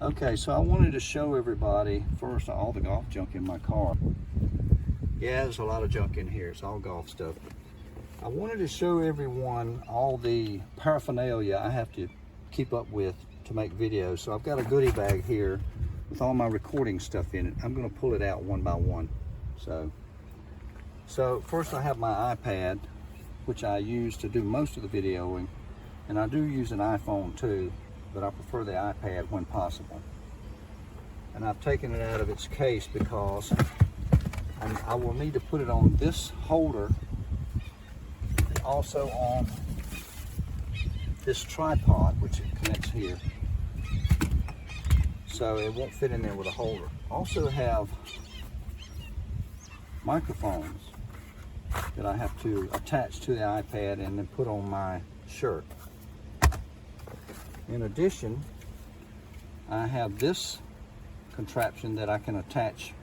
Okay, so I wanted to show everybody first all the golf junk in my car. Yeah, there's a lot of junk in here. It's all golf stuff. I wanted to show everyone all the paraphernalia I have to keep up with to make videos. So I've got a goodie bag here with all my recording stuff in it. I'm going to pull it out one by one. So first I have my iPad, which I use to do most of the videoing, and I do use an iPhone too, but I prefer the iPad when possible. And I've taken it out of its case because I will need to put it on this holder, also on this tripod, which it connects here, so it won't fit in there with a holder. Also have microphones that I have to attach to the iPad and then put on my shirt. In addition, I have this contraption that I can attach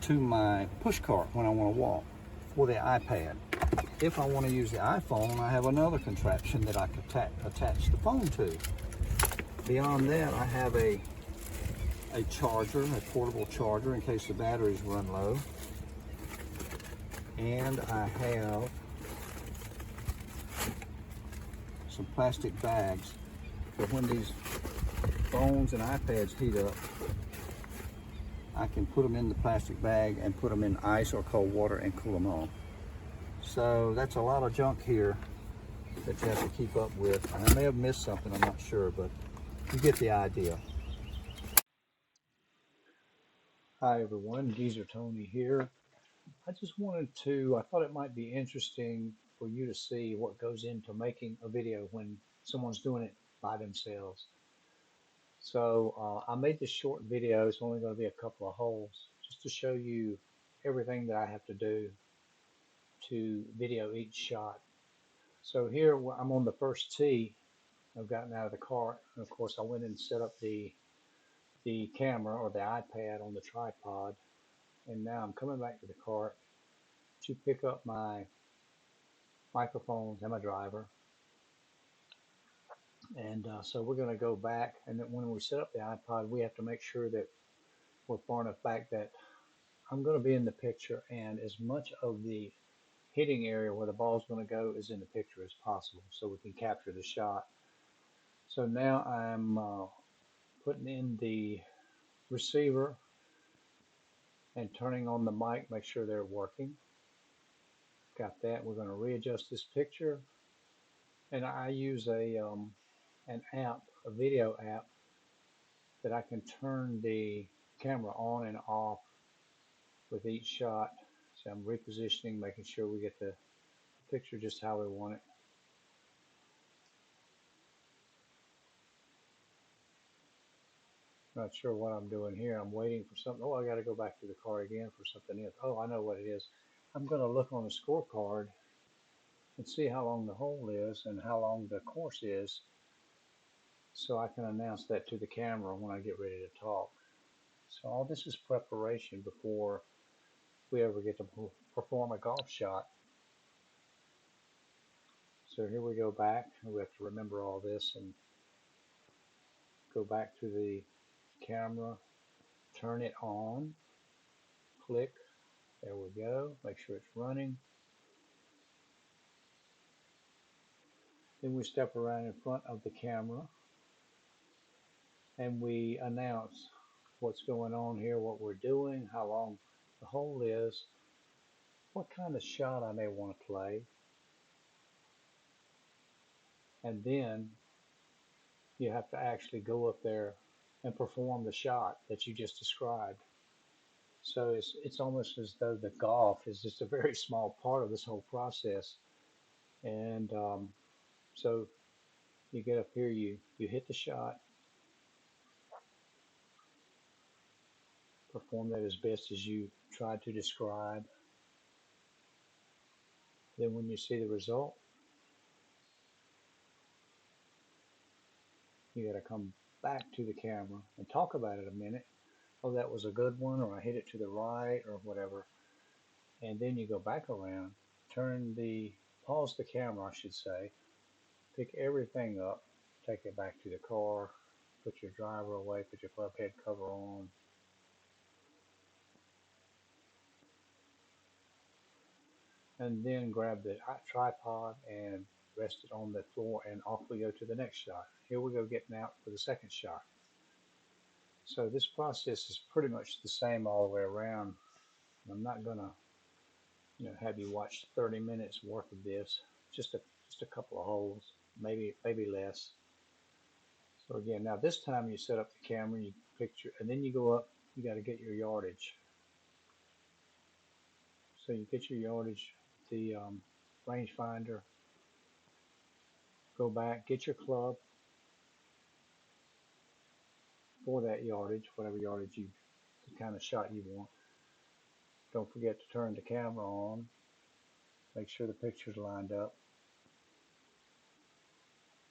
to my push cart when I want to walk for the iPad. If I want to use the iPhone, I have another contraption that I can attach the phone to. Beyond that, I have a charger, a portable charger in case the batteries run low. And I have some plastic bags for when these phones and iPads heat up, I can put them in the plastic bag and put them in ice or cold water and cool them off. So that's a lot of junk here that you have to keep up with. And I may have missed something, I'm not sure, but you get the idea. Hi everyone, Geezer Tony here. I thought it might be interesting for you to see what goes into making a video when someone's doing it by themselves. So I made this short video. It's only going to be a couple of holes just to show you everything that I have to do to video each shot. So here I'm on the first tee. I've gotten out of the car, and of course I went and set up the camera or the iPad on the tripod, and now I'm coming back to the car to pick up my microphones and my driver. And so we're going to go back, and then when we set up the iPod, we have to make sure that we're far enough back that I'm going to be in the picture, and as much of the hitting area where the ball's going to go is in the picture as possible, so we can capture the shot. So now I'm putting in the receiver and turning on the mic, make sure they're working. Got that. We're going to readjust this picture, and I use an app, a video app, that I can turn the camera on and off with each shot. So I'm repositioning, making sure we get the picture just how we want it. Not sure what I'm doing here. I'm waiting for something. Oh, I got to go back to the car again for something else. Oh, I know what it is. I'm going to look on the scorecard and see how long the hole is and how long the course is, so I can announce that to the camera when I get ready to talk. So all this is preparation before we ever get to perform a golf shot. So here we go back. We have to remember all this and go back to the camera, turn it on, click, there we go, make sure it's running. Then we step around in front of the camera and we announce what's going on here, what we're doing, how long the hole is, what kind of shot I may want to play, and then you have to actually go up there and perform the shot that you just described. So it's almost as though the golf is just a very small part of this whole process. And so you get up here, you hit the shot, perform that as best as you tried to describe. Then when you see the result, you got to come back to the camera and talk about it a minute. Oh, that was a good one, or I hit it to the right, or whatever. And then you go back around, pause the camera, I should say, pick everything up, take it back to the car, put your driver away, put your club head cover on. And then grab the tripod and rest it on the floor, and off we go to the next shot. Here we go getting out for the second shot. So this process is pretty much the same all the way around. I'm not gonna, have you watch 30 minutes worth of this. Just a couple of holes, maybe less. So again, now this time you set up the camera, you picture, and then you go up. You got to get your yardage. So you get your yardage, the rangefinder. Go back, get your club for that yardage, whatever yardage the kind of shot you want. Don't forget to turn the camera on. Make sure the picture's lined up.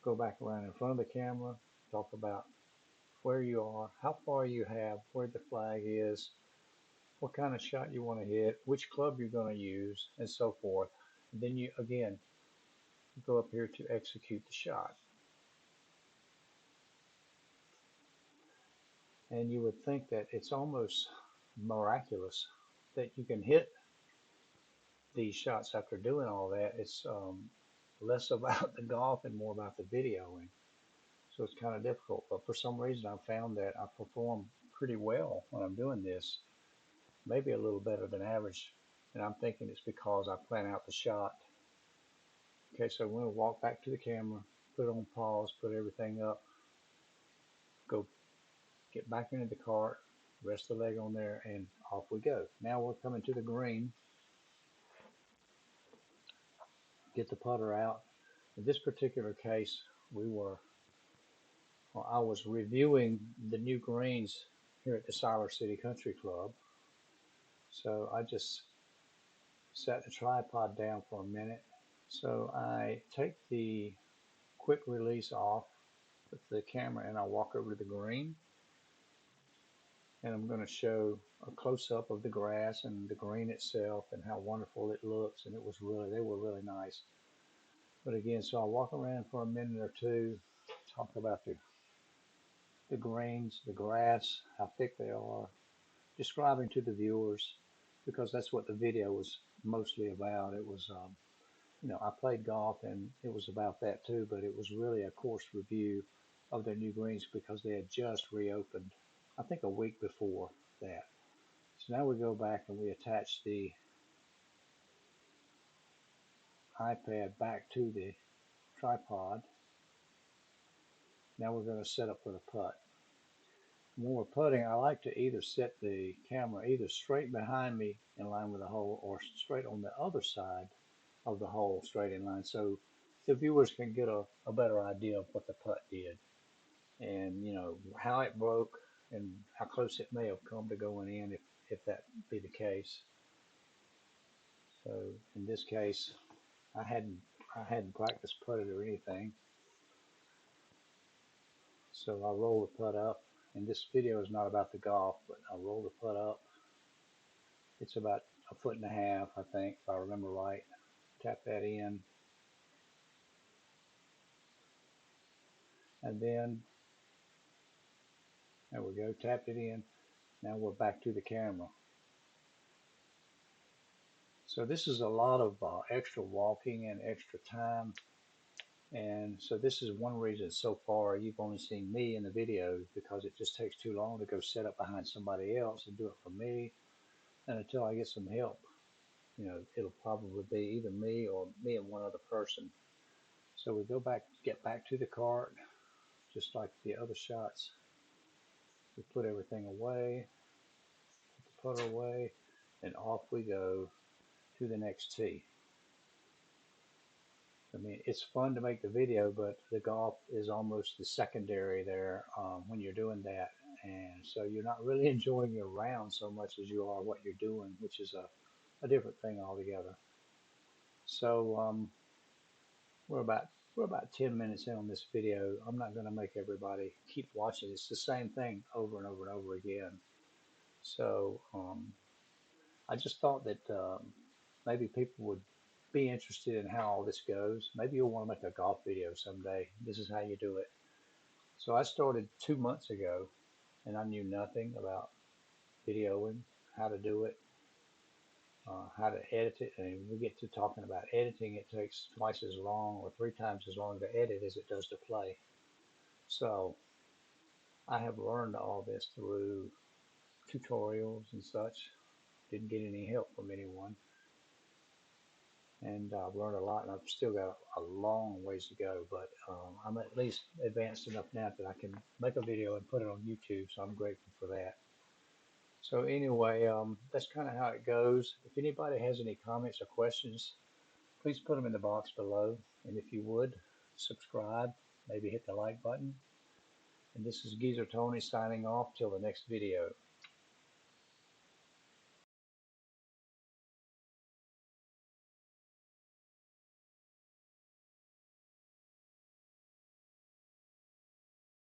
Go back around in front of the camera. Talk about where you are, how far you have, where the flag is, what kind of shot you want to hit, which club you're going to use, and so forth. And then you go up here to execute the shot. And you would think that it's almost miraculous that you can hit these shots after doing all that. It's less about the golf and more about the videoing. So it's kind of difficult. But for some reason, I found that I perform pretty well when I'm doing this, maybe a little better than average. And I'm thinking it's because I plan out the shot. Okay, so I'm going to walk back to the camera, put it on pause, put everything up, go get back into the cart, rest the leg on there, and off we go. Now we're coming to the green. Get the putter out. In this particular case, I was reviewing the new greens here at the Siler City Country Club. So I just set the tripod down for a minute. So I take the quick release off with the camera and I walk over to the green. And I'm going to show a close-up of the grass and the green itself and how wonderful it looks. And they were really nice. But again, so I walk around for a minute or two, talk about the greens, the grass, how thick they are, describing to the viewers, because that's what the video was mostly about. It was, I played golf and it was about that too, but it was really a course review of their new greens because they had just reopened, I think a week before that. So now we go back and we attach the iPad back to the tripod. Now we're going to set up for the putt. When we're putting, I like to either set the camera either straight behind me in line with the hole or straight on the other side of the hole, straight in line, so the viewers can get a better idea of what the putt did and how it broke and how close it may have come to going in if that be the case. So in this case, I hadn't practiced putted or anything. So I roll the putt up, and this video is not about the golf, but I roll the putt up. It's about 1.5 feet, I think, if I remember right. Tap that in. And then, there we go, tapped it in. Now we're back to the camera. So this is a lot of extra walking and extra time. And so this is one reason so far you've only seen me in the videos, because it just takes too long to go set up behind somebody else and do it for me. And until I get some help, it'll probably be either me or me and one other person. So we get back to the cart, just like the other shots. We put everything away, put the putter away, and off we go to the next tee. I mean, it's fun to make the video, but the golf is almost the secondary there when you're doing that. And so you're not really enjoying your round so much as you are what you're doing, which is a different thing altogether. So we're about 10 minutes in on this video. I'm not going to make everybody keep watching. It's the same thing over and over and over again. So I just thought that maybe people would be interested in how all this goes. Maybe you'll want to make a golf video someday. This is how you do it. So I started 2 months ago, and I knew nothing about videoing, how to do it, how to edit it. And we get to talking about editing, it takes twice as long or 3 times as long to edit as it does to play. So I have learned all this through tutorials and such. Didn't get any help from anyone. And I've learned a lot, and I've still got a long ways to go, but I'm at least advanced enough now that I can make a video and put it on YouTube, so I'm grateful for that. So anyway, that's kind of how it goes. If anybody has any comments or questions, please put them in the box below, and if you would, subscribe, maybe hit the like button. And this is Geezer Tony signing off till the next video.